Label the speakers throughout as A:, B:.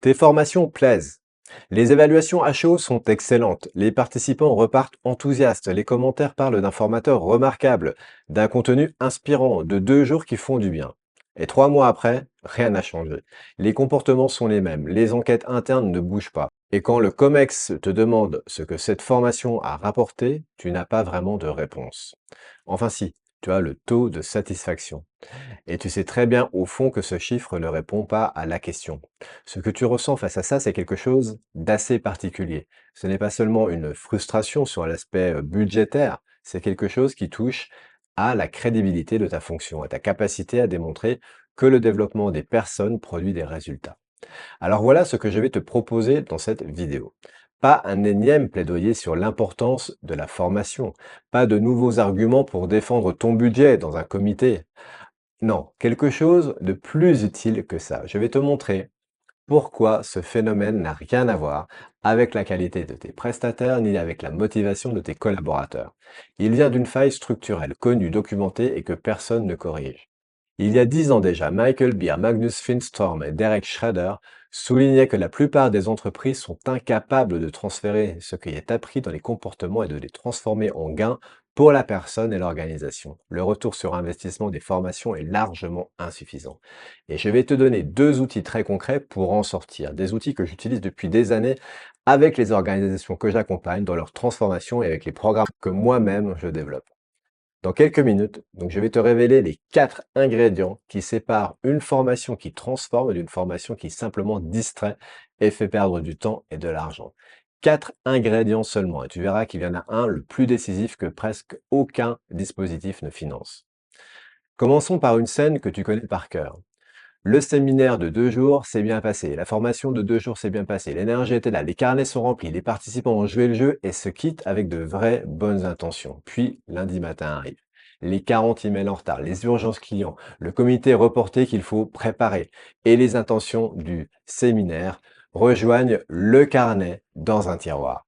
A: Tes formations plaisent. Les évaluations à chaud sont excellentes. Les participants repartent enthousiastes. Les commentaires parlent d'un formateur remarquable, d'un contenu inspirant, de 2 jours qui font du bien. Et 3 mois après, rien n'a changé. Les comportements sont les mêmes. Les enquêtes internes ne bougent pas. Et quand le COMEX te demande ce que cette formation a rapporté, tu n'as pas vraiment de réponse. Enfin si, tu as le taux de satisfaction. Et tu sais très bien au fond que ce chiffre ne répond pas à la question. Ce que tu ressens face à ça, c'est quelque chose d'assez particulier. Ce n'est pas seulement une frustration sur l'aspect budgétaire, c'est quelque chose qui touche à la crédibilité de ta fonction, à ta capacité à démontrer que le développement des personnes produit des résultats. Alors voilà ce que je vais te proposer dans cette vidéo. Pas un énième plaidoyer sur l'importance de la formation, pas de nouveaux arguments pour défendre ton budget dans un comité. Non, quelque chose de plus utile que ça. Je vais te montrer pourquoi ce phénomène n'a rien à voir avec la qualité de tes prestataires ni avec la motivation de tes collaborateurs. Il vient d'une faille structurelle connue, documentée et que personne ne corrige. Il y a 10 ans déjà, Michael Beer, Magnus Finstorm et Derek Schrader soulignaient que la plupart des entreprises sont incapables de transférer ce qui est appris dans les comportements et de les transformer en gains pour la personne et l'organisation. Le retour sur investissement des formations est largement insuffisant. Et je vais te donner 2 outils très concrets pour en sortir. Des outils que j'utilise depuis des années avec les organisations que j'accompagne dans leur transformation et avec les programmes que moi-même je développe. Dans quelques minutes, donc je vais te révéler les 4 ingrédients qui séparent une formation qui transforme d'une formation qui simplement distrait et fait perdre du temps et de l'argent. 4 ingrédients seulement, et tu verras qu'il y en a un le plus décisif que presque aucun dispositif ne finance. Commençons par une scène que tu connais par cœur. Le séminaire de 2 jours s'est bien passé, la formation de 2 jours s'est bien passée, l'énergie était là, les carnets sont remplis, les participants ont joué le jeu et se quittent avec de vraies bonnes intentions. Puis, lundi matin arrive. Les 40 emails en retard, les urgences clients, le comité reporté qu'il faut préparer et les intentions du séminaire rejoignent le carnet dans un tiroir.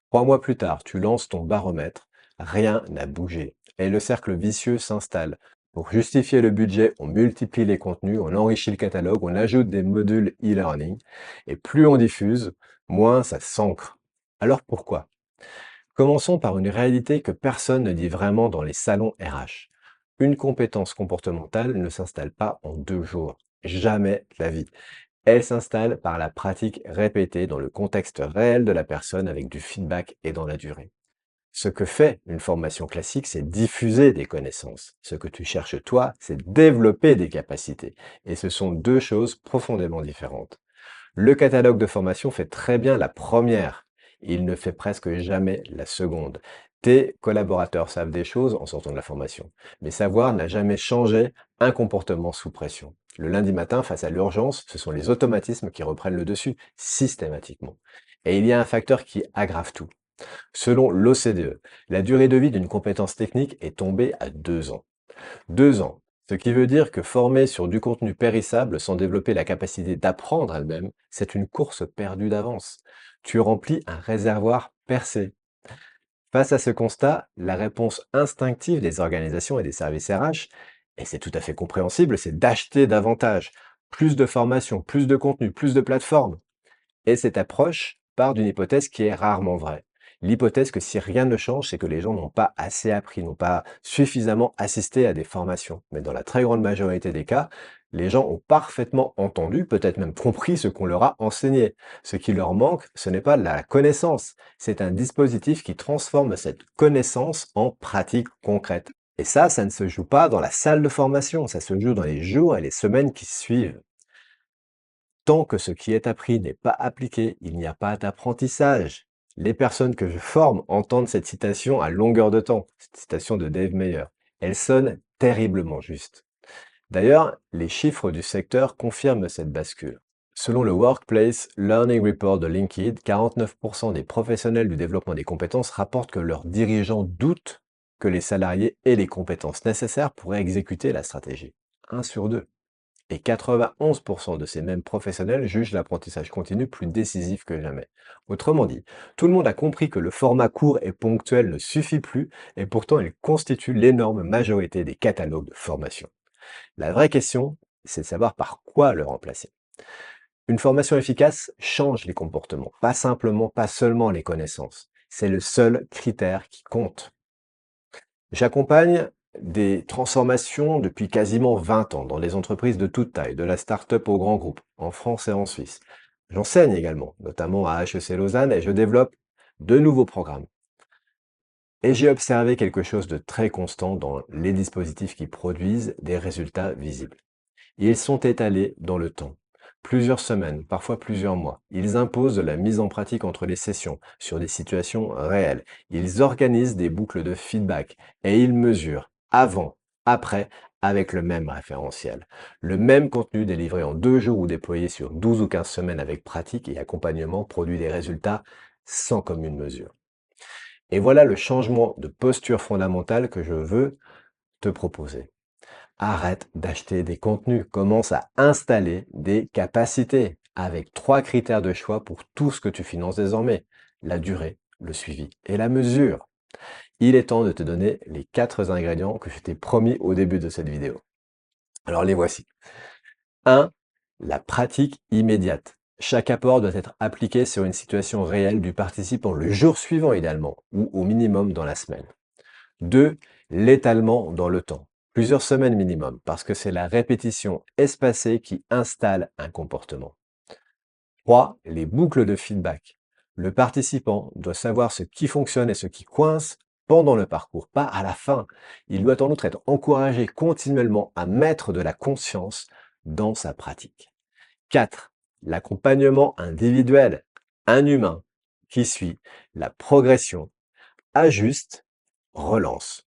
A: 3 mois plus tard, tu lances ton baromètre, rien n'a bougé et le cercle vicieux s'installe. Pour justifier le budget, on multiplie les contenus, on enrichit le catalogue, on ajoute des modules e-learning et plus on diffuse, moins ça s'ancre. Alors pourquoi? Commençons par une réalité que personne ne dit vraiment dans les salons RH. Une compétence comportementale ne s'installe pas en 2 jours. Jamais de la vie. Elle s'installe par la pratique répétée dans le contexte réel de la personne avec du feedback et dans la durée. Ce que fait une formation classique, c'est diffuser des connaissances. Ce que tu cherches toi, c'est développer des capacités. Et ce sont 2 choses profondément différentes. Le catalogue de formation fait très bien la première. Il ne fait presque jamais la seconde. Tes collaborateurs savent des choses en sortant de la formation. Mais savoir n'a jamais changé un comportement sous pression. Le lundi matin, face à l'urgence, ce sont les automatismes qui reprennent le dessus, systématiquement. Et il y a un facteur qui aggrave tout. Selon l'OCDE, la durée de vie d'une compétence technique est tombée à 2 ans. 2 ans. Ce qui veut dire que former sur du contenu périssable sans développer la capacité d'apprendre elle-même, c'est une course perdue d'avance. Tu remplis un réservoir percé. Face à ce constat, la réponse instinctive des organisations et des services RH, et c'est tout à fait compréhensible, c'est d'acheter davantage. Plus de formations, plus de contenu, plus de plateformes. Et cette approche part d'une hypothèse qui est rarement vraie. L'hypothèse que si rien ne change, c'est que les gens n'ont pas assez appris, n'ont pas suffisamment assisté à des formations. Mais dans la très grande majorité des cas, les gens ont parfaitement entendu, peut-être même compris ce qu'on leur a enseigné. Ce qui leur manque, ce n'est pas de la connaissance, c'est un dispositif qui transforme cette connaissance en pratique concrète. Et ça ne se joue pas dans la salle de formation, ça se joue dans les jours et les semaines qui suivent. Tant que ce qui est appris n'est pas appliqué, il n'y a pas d'apprentissage. Les personnes que je forme entendent cette citation à longueur de temps, cette citation de Dave Meyer. Elle sonne terriblement juste. D'ailleurs, les chiffres du secteur confirment cette bascule. Selon le Workplace Learning Report de LinkedIn, 49% des professionnels du développement des compétences rapportent que leurs dirigeants doutent que les salariés aient les compétences nécessaires pour exécuter la stratégie. 1 sur 2. Et 91% de ces mêmes professionnels jugent l'apprentissage continu plus décisif que jamais. Autrement dit, tout le monde a compris que le format court et ponctuel ne suffit plus, et pourtant il constitue l'énorme majorité des catalogues de formation. La vraie question, c'est de savoir par quoi le remplacer. Une formation efficace change les comportements, pas seulement les connaissances. C'est le seul critère qui compte. J'accompagne des transformations depuis quasiment 20 ans dans des entreprises de toute taille, de la start-up au grand groupe, en France et en Suisse. J'enseigne également, notamment à HEC Lausanne, et je développe de nouveaux programmes. Et j'ai observé quelque chose de très constant dans les dispositifs qui produisent des résultats visibles. Ils sont étalés dans le temps. Plusieurs semaines, parfois plusieurs mois. Ils imposent de la mise en pratique entre les sessions sur des situations réelles. Ils organisent des boucles de feedback et ils mesurent avant, après, avec le même référentiel. Le même contenu délivré en 2 jours ou déployé sur 12 ou 15 semaines avec pratique et accompagnement produit des résultats sans commune mesure. Et voilà le changement de posture fondamentale que je veux te proposer. Arrête d'acheter des contenus, commence à installer des capacités avec 3 critères de choix pour tout ce que tu finances désormais. La durée, le suivi et la mesure. Il est temps de te donner les 4 ingrédients que je t'ai promis au début de cette vidéo. Alors les voici. 1. La pratique immédiate. Chaque apport doit être appliqué sur une situation réelle du participant le jour suivant idéalement, ou au minimum dans la semaine. 2. L'étalement dans le temps. Plusieurs semaines minimum, parce que c'est la répétition espacée qui installe un comportement. 3. Les boucles de feedback. Le participant doit savoir ce qui fonctionne et ce qui coince pendant le parcours, pas à la fin. Il doit en outre être encouragé continuellement à mettre de la conscience dans sa pratique. 4. L'accompagnement individuel. Un humain qui suit la progression, ajuste, relance.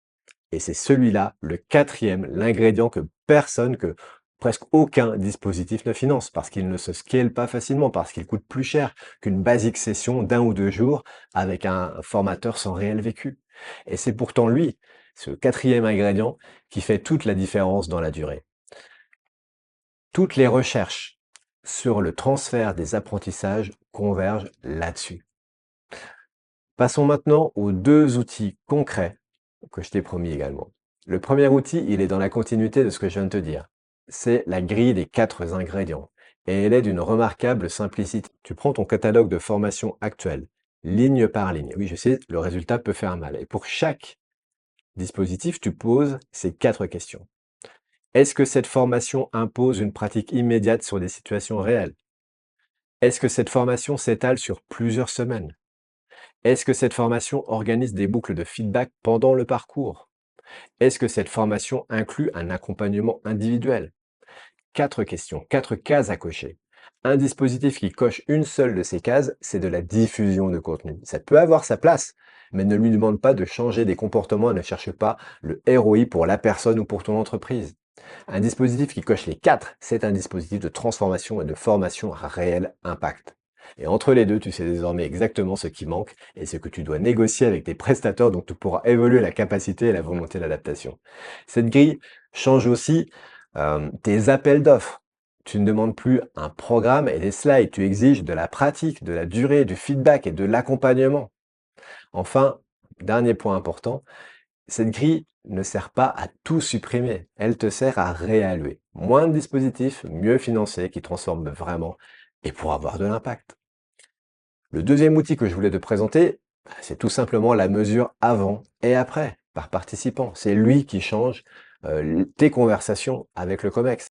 A: Et c'est celui-là, le 4e, l'ingrédient que presque aucun dispositif ne finance, parce qu'il ne se scale pas facilement, parce qu'il coûte plus cher qu'une basique session d'1 ou 2 jours avec un formateur sans réel vécu. Et c'est pourtant lui, ce 4e ingrédient, qui fait toute la différence dans la durée. Toutes les recherches sur le transfert des apprentissages convergent là-dessus. Passons maintenant aux 2 outils concrets que je t'ai promis également. Le premier outil, il est dans la continuité de ce que je viens de te dire. C'est la grille des 4 ingrédients. Et elle est d'une remarquable simplicité. Tu prends ton catalogue de formation actuel, ligne par ligne. Oui, je sais, le résultat peut faire mal. Et pour chaque dispositif, tu poses ces 4 questions. Est-ce que cette formation impose une pratique immédiate sur des situations réelles? Est-ce que cette formation s'étale sur plusieurs semaines? Est-ce que cette formation organise des boucles de feedback pendant le parcours? Est-ce que cette formation inclut un accompagnement individuel? 4 questions, 4 cases à cocher. Un dispositif qui coche une seule de ces cases, c'est de la diffusion de contenu. Ça peut avoir sa place, mais ne lui demande pas de changer des comportements et ne cherche pas le ROI pour la personne ou pour ton entreprise. Un dispositif qui coche les 4, c'est un dispositif de transformation et de formation à réel impact. Et entre les deux, tu sais désormais exactement ce qui manque et ce que tu dois négocier avec tes prestataires, donc tu pourras évoluer la capacité et la volonté d'adaptation. Cette grille change aussi tes appels d'offres. Tu ne demandes plus un programme et des slides, tu exiges de la pratique, de la durée, du feedback et de l'accompagnement. Enfin, dernier point important, cette grille ne sert pas à tout supprimer, elle te sert à réallouer. Moins de dispositifs, mieux financés, qui transforment vraiment et pour avoir de l'impact. Le deuxième outil que je voulais te présenter, c'est tout simplement la mesure avant et après par participant. C'est lui qui change tes conversations avec le COMEX.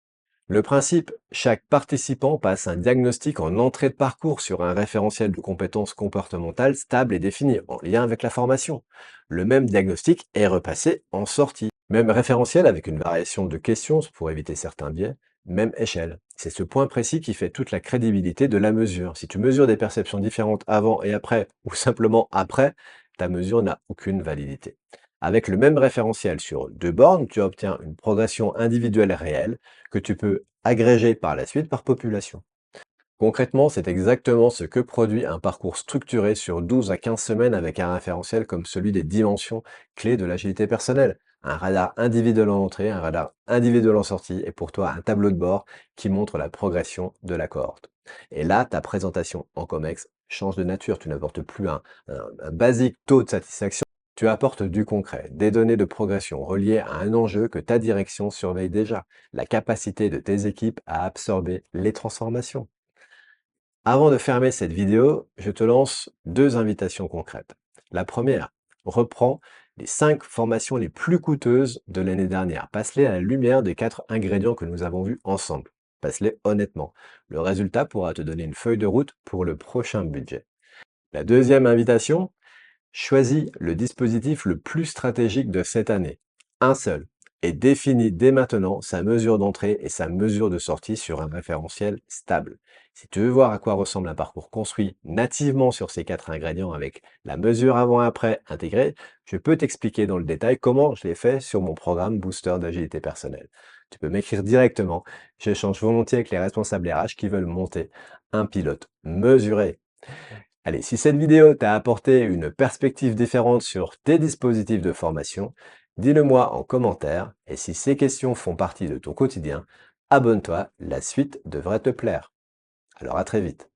A: Le principe, chaque participant passe un diagnostic en entrée de parcours sur un référentiel de compétences comportementales stable et défini, en lien avec la formation. Le même diagnostic est repassé en sortie. Même référentiel avec une variation de questions pour éviter certains biais, même échelle. C'est ce point précis qui fait toute la crédibilité de la mesure. Si tu mesures des perceptions différentes avant et après, ou simplement après, ta mesure n'a aucune validité. Avec le même référentiel sur 2 bornes, tu obtiens une progression individuelle réelle que tu peux agréger par la suite par population. Concrètement, c'est exactement ce que produit un parcours structuré sur 12 à 15 semaines avec un référentiel comme celui des dimensions clés de l'agilité personnelle. Un radar individuel en entrée, un radar individuel en sortie et pour toi un tableau de bord qui montre la progression de la cohorte. Et là, ta présentation en COMEX change de nature. Tu n'apportes plus un basique taux de satisfaction. Tu apportes du concret, des données de progression reliées à un enjeu que ta direction surveille déjà, la capacité de tes équipes à absorber les transformations. Avant de fermer cette vidéo, je te lance deux invitations concrètes. La première, reprends les 5 formations les plus coûteuses de l'année dernière. Passe-les à la lumière des 4 ingrédients que nous avons vus ensemble. Passe-les honnêtement. Le résultat pourra te donner une feuille de route pour le prochain budget. La deuxième invitation, choisis le dispositif le plus stratégique de cette année, un seul, et définis dès maintenant sa mesure d'entrée et sa mesure de sortie sur un référentiel stable. Si tu veux voir à quoi ressemble un parcours construit nativement sur ces 4 ingrédients avec la mesure avant-après intégrée, je peux t'expliquer dans le détail comment je l'ai fait sur mon programme Booster d'agilité personnelle. Tu peux m'écrire directement, j'échange volontiers avec les responsables RH qui veulent monter un pilote mesuré. Allez, si cette vidéo t'a apporté une perspective différente sur tes dispositifs de formation, dis-le moi en commentaire et si ces questions font partie de ton quotidien, abonne-toi, la suite devrait te plaire. Alors à très vite.